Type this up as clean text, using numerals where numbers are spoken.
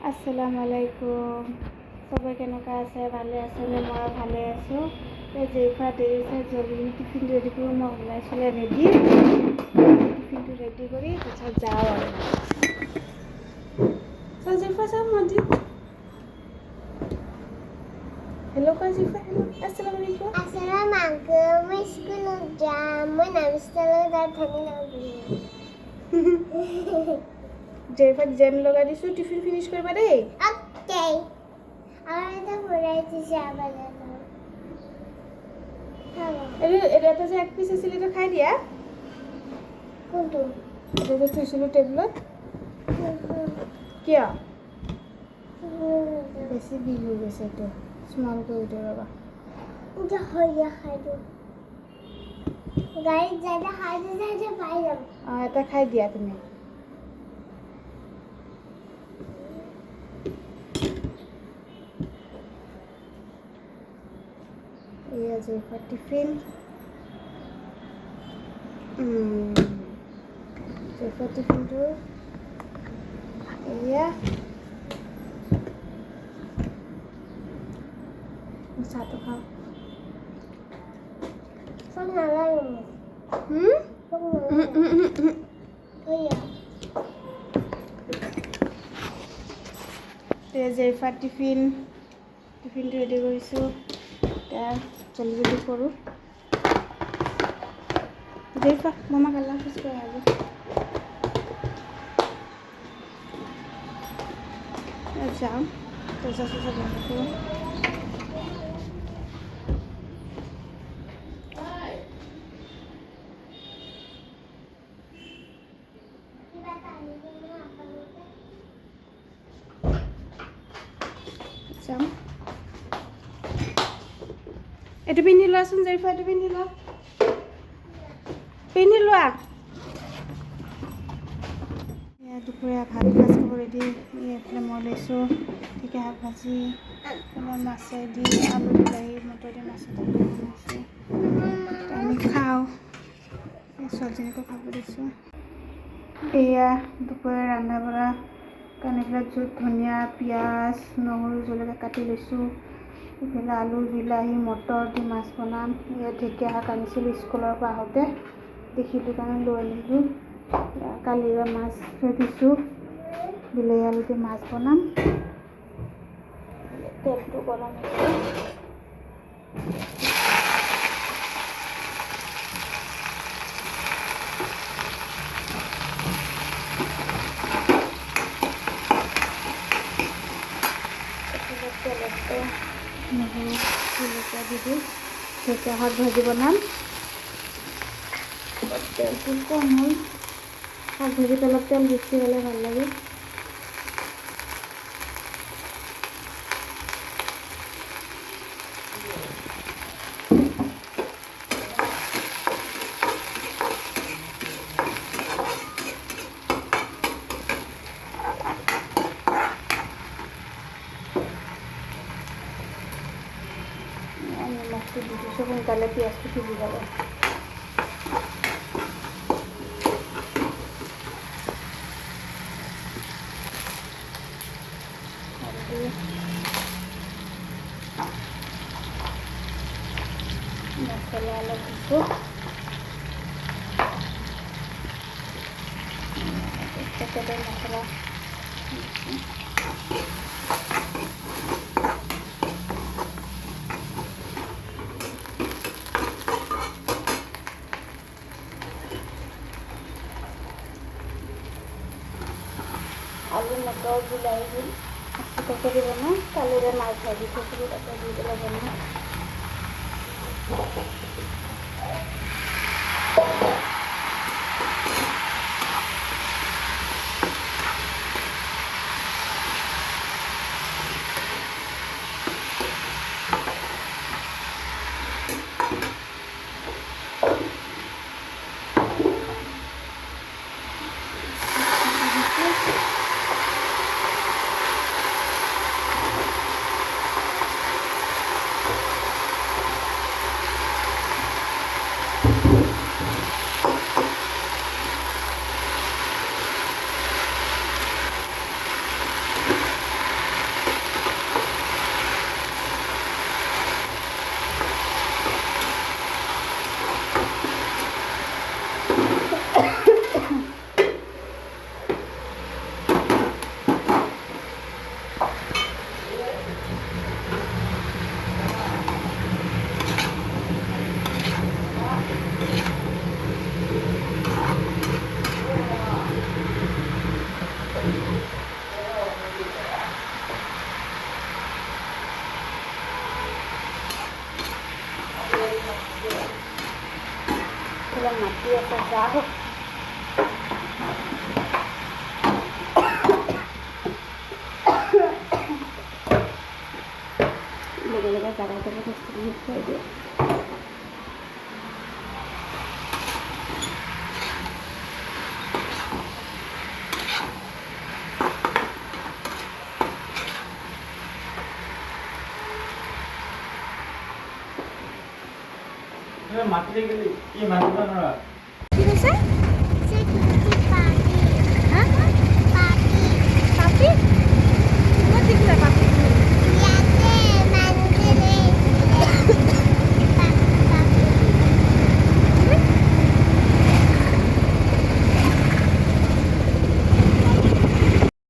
আসসালামু আলাইকুম। সবাই কেনেকুৱা আছে? ভালে আছেনে? মই ভালে আছোঁ। যেইফা দেৰিছে জলদি টিফিনটো ৰেডি কৰোঁ। মই ওলাইছিলে ৰেডি টিফিনটো ৰেডি কৰি তাৰপিছত যাওঁ আৰু জিফা যাওঁ মছজিদ। হেল্ল' কোৱা জিফা। হেল্ল', আসসালামু আলাইকুম। আসসালামু আলাইকুম। মই স্কুলত যাম। মই নামিষ্টালত যাম। ধনী নামি জেফাক জেম লগাই দিছোঁ। টিফিন ফিনিছ কৰিবা দেই। অ'কে। আৰু এটা ভৰাই দিছে আবাৰ এটা যে এক পিচ আছিলে এইটো খাই দিয়া। কোনটো? এইটো যে থৈছিলোঁ টেবুলত। কিয় বেছি বিল হৈ গৈছে? এইটো স্মল কৰি দিওঁ ৰ'বা। হয় খাই দিওঁ। গাড়ীত যাই খাই দিছে পাই যাম। এটা খাই দিয়া তুমি। এয়া জেফা টিফিন। জেফা টিফিনটো এয়া। চাহটো খাওঁ। চব নালাগে মোক। চব নালাগে। জেফা টিফিনটো ৰেডি কৰিছোঁ। এতিয়া জলদি কৰোঁ। জেফা মামাক আল্লাহ হাফিজ কৈ আহা। যাওঁ দৰ্জা চৰ্জা বন্ধ কৰোঁ। যাম। এইটো পিন্ধি লোৱাচোন জেফা, এইটো পিন্ধি লোৱা। পিন্ধি লোৱা। দুপৰীয়া ভাত সাজ খাব ৰেডি। এইফালে মই লৈছোঁ ঢেকীয়া ভাজি, মাছেদি আলু বিলাহী মটৰ দি মাছ এটা বনাইছোঁ। আমি খাওঁ। ছোৱালীজনীকো খাব দিছোঁ। এয়া দুপৰীয়া ৰন্ধা বঢ়া কাৰণে এইবিলাক ধনিয়া পিঁয়াজ নহৰু জলকীয়া কাটি লৈছোঁ। এইফালে আলু বিলাহী মটৰ দি মাছ বনাম। ইয়াত ঢেকীয়া শাক আনিছিলোঁ স্কুলৰ পৰা আহোঁতে, দেখিলোঁ কাৰণে লৈ আনিলোঁ। কালিৰে মাছ থৈ দিছোঁ। বিলাহী আলু দি মাছ বনাম। তেলটো গৰম হৈছে। তেলতে নহৰু জলকীয়া দি দিওঁ। ঢেকীয়া শাক ভাজি বনাম। তেলটো কম হ'ল। শাক ভাজিত অলপ তেল বেছি হ'লে ভাল লাগে। নিমখটো দি দিছোঁ সোনকালে পিঁয়াজটো সিজি যাব। মছলা অলপ দিছোঁ। পেকেটৰ মছলা আলু মটৰ বিলাহী দি তৰকাৰী বনাওঁ। কালিৰে মাছ ভাজি থৈছিলোঁ তাতে দি পেলাই বনাওঁ। আছে যা হোক লেগে লেগে জাগাই যাব বস্তুটো খুৱাই দিয়ে মাটি গেলি কি মাটি কি কৈছে